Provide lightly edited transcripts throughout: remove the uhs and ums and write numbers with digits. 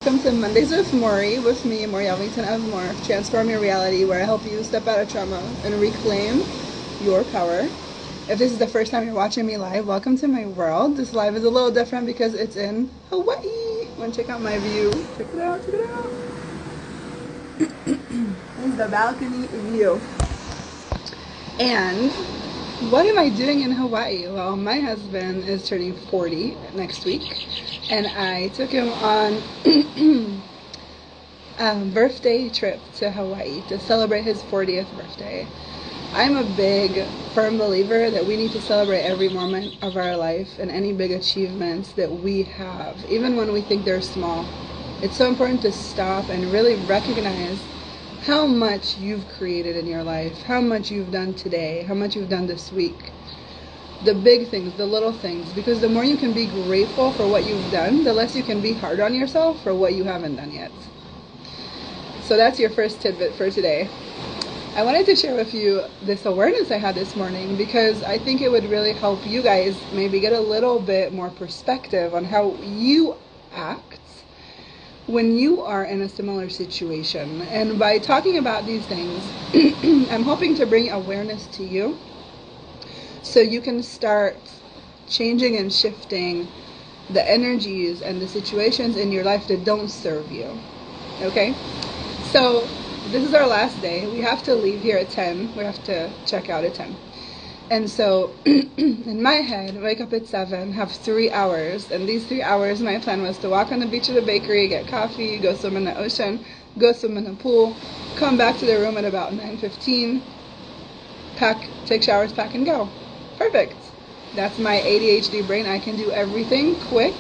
welcome to Mondays with Maury, with me, Maury Elvington of Morph, Transform Your Reality, where I help you step out of trauma and reclaim your power. If this is the first time you're watching me live, welcome to my world. This live is a little different because it's in Hawaii. Want to check out my view? Check it out, check it out. This is the balcony view. And what am I doing in Hawaii? Well, my husband is turning 40 next week, and I took him on a birthday trip to Hawaii to celebrate his 40th birthday. I'm a big, firm believer that we need to celebrate every moment of our life and any big achievements that we have, even when we think they're small. It's so important to stop and really recognize how much you've created in your life, how much you've done today, how much you've done this week. The big things, the little things, because the more you can be grateful for what you've done, the less you can be hard on yourself for what you haven't done yet. So that's your first tidbit for today. I wanted to share with you this awareness I had this morning because I think it would really help you guys maybe get a little bit more perspective on how you act when you are in a similar situation. And by talking about these things, I'm hoping to bring awareness to you so you can start changing and shifting the energies and the situations in your life that don't serve you. Okay? So this is our last day. We have to leave here at 10. We have to check out at 10. And so, in my head, wake up at 7, have 3 hours. And these 3 hours, my plan was to walk on the beach of the bakery, get coffee, go swim in the ocean, go swim in the pool, come back to the room at about 9:15, pack, take showers, pack, and go. Perfect. That's my ADHD brain. I can do everything quick.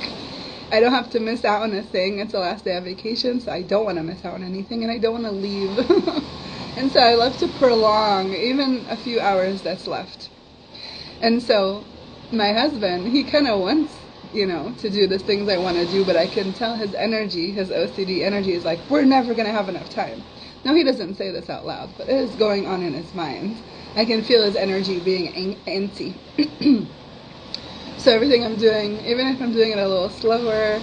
I don't have to miss out on a thing. It's the last day of vacation, so I don't want to miss out on anything, and I don't want to leave. And so I love to prolong even a few hours that's left. And so my husband, he kind of wants, to do the things I want to do, but I can tell his energy, his OCD energy is like, we're never going to have enough time. No, he doesn't say this out loud, but it is going on in his mind. I can feel his energy being antsy. So everything I'm doing, even if I'm doing it a little slower,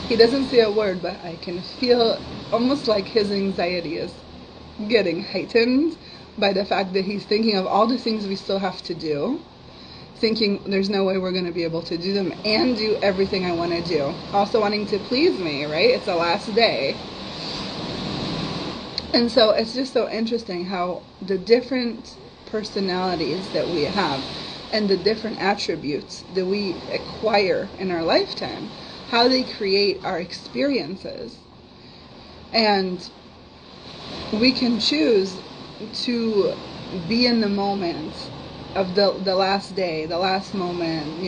he doesn't say a word, but I can feel almost like his anxiety is getting heightened by the fact that he's thinking of all the things we still have to do, thinking there's no way we're going to be able to do them and do everything I want to do. Also wanting to please me, right? It's the last day. And so it's just so interesting how the different personalities that we have and the different attributes that we acquire in our lifetime, how they create our experiences. And we can choose to be in the moment of the last day, the last moment,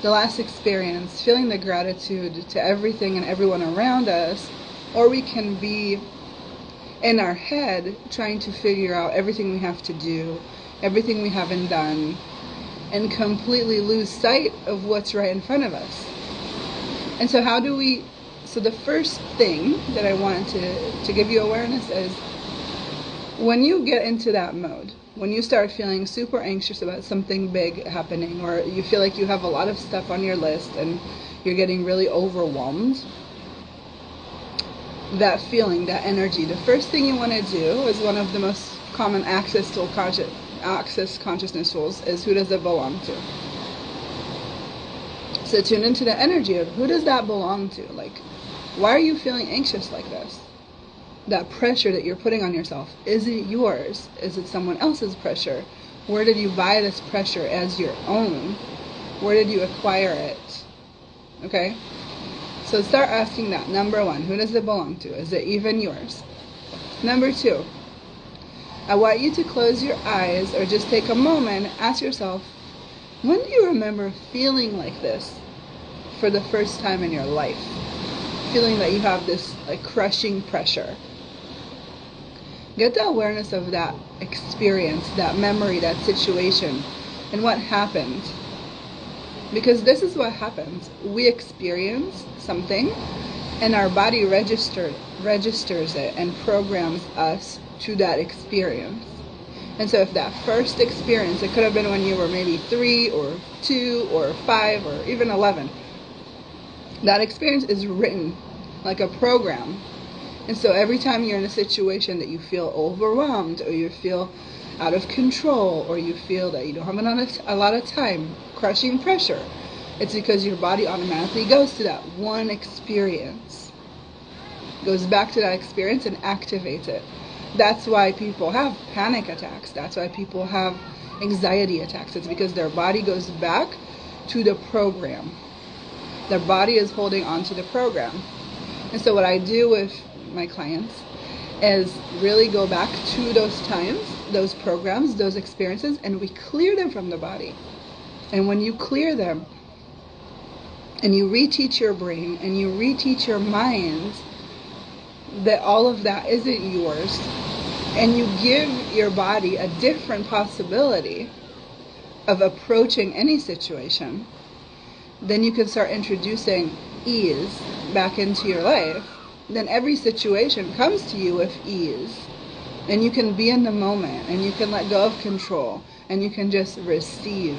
the last experience, feeling the gratitude to everything and everyone around us, or we can be in our head trying to figure out everything we have to do, everything we haven't done, and completely lose sight of what's right in front of us. And so so the first thing that I wanted to give you awareness is, when you get into that mode, when you start feeling super anxious about something big happening, or you feel like you have a lot of stuff on your list and you're getting really overwhelmed, that feeling, that energy, the first thing you want to do is one of the most common access consciousness tools is, who does it belong to? So tune into the energy of, who does that belong to? Like, why are you feeling anxious like this? That pressure that you're putting on yourself, is it yours? Is it someone else's pressure? Where did you buy this pressure as your own? Where did you acquire it? Okay? So start asking that. Number 1, who does it belong to? Is it even yours? Number 2, I want you to close your eyes or just take a moment, ask yourself, when do you remember feeling like this for the first time in your life? Feeling that you have this crushing pressure. Get the awareness of that experience, that memory, that situation, and what happened. Because this is what happens. We experience something, and our body registers it and programs us to that experience. And so if that first experience, it could have been when you were maybe 3 or 2 or 5 or even 11, that experience is written like a program. And so every time you're in a situation that you feel overwhelmed, or you feel out of control, or you feel that you don't have a lot of time, crushing pressure, it's because your body automatically goes to that one experience, goes back to that experience and activates it. That's why people have panic attacks. That's why people have anxiety attacks. It's because their body goes back to the program. Their body is holding on to the program. And so what I do with my clients is really go back to those times, those programs, those experiences, and we clear them from the body. And when you clear them, and you reteach your brain, and you reteach your mind that all of that isn't yours, and you give your body a different possibility of approaching any situation, then you can start introducing ease back into your life. Then every situation comes to you with ease, and you can be in the moment, and you can let go of control, and you can just receive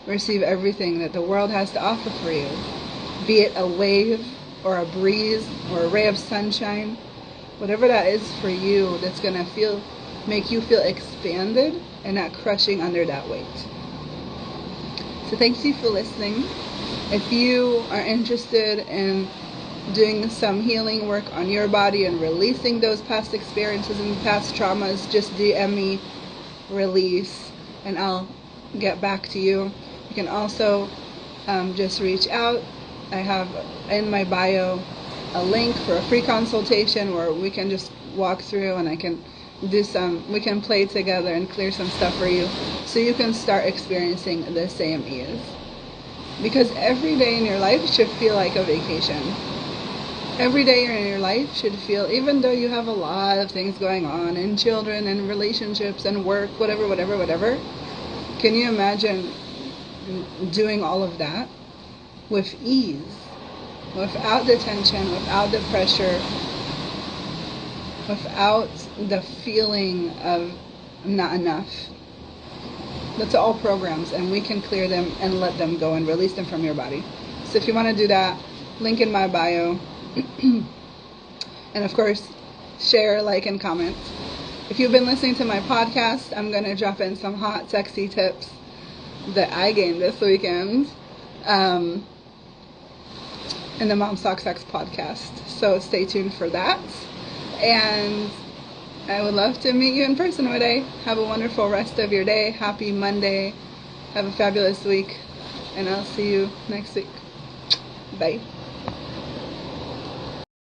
everything that the world has to offer for you, be it a wave or a breeze or a ray of sunshine, whatever that is for you, that's going to make you feel expanded and not crushing under that weight. So thank you for listening. If you are interested in doing some healing work on your body and releasing those past experiences and past traumas, just DM me, release, and I'll get back to you. You can also just reach out. I have in my bio a link for a free consultation where we can just walk through, and we can play together and clear some stuff for you so you can start experiencing the same ease. Because every day in your life should feel like a vacation. Every day in your life should feel, even though you have a lot of things going on, and children and relationships and work, whatever, can you imagine doing all of that with ease, without the tension, without the pressure, without the feeling of not enough? That's all programs, and we can clear them and let them go and release them from your body. So if you want to do that, link in my bio. And of course, share, like, and comment. If you've been listening to my podcast, I'm going to drop in some hot, sexy tips that I gained this weekend in the Mom Talk Sex podcast. So stay tuned for that. And I would love to meet you in person one day. Have a wonderful rest of your day. Happy Monday. Have a fabulous week. And I'll see you next week. Bye.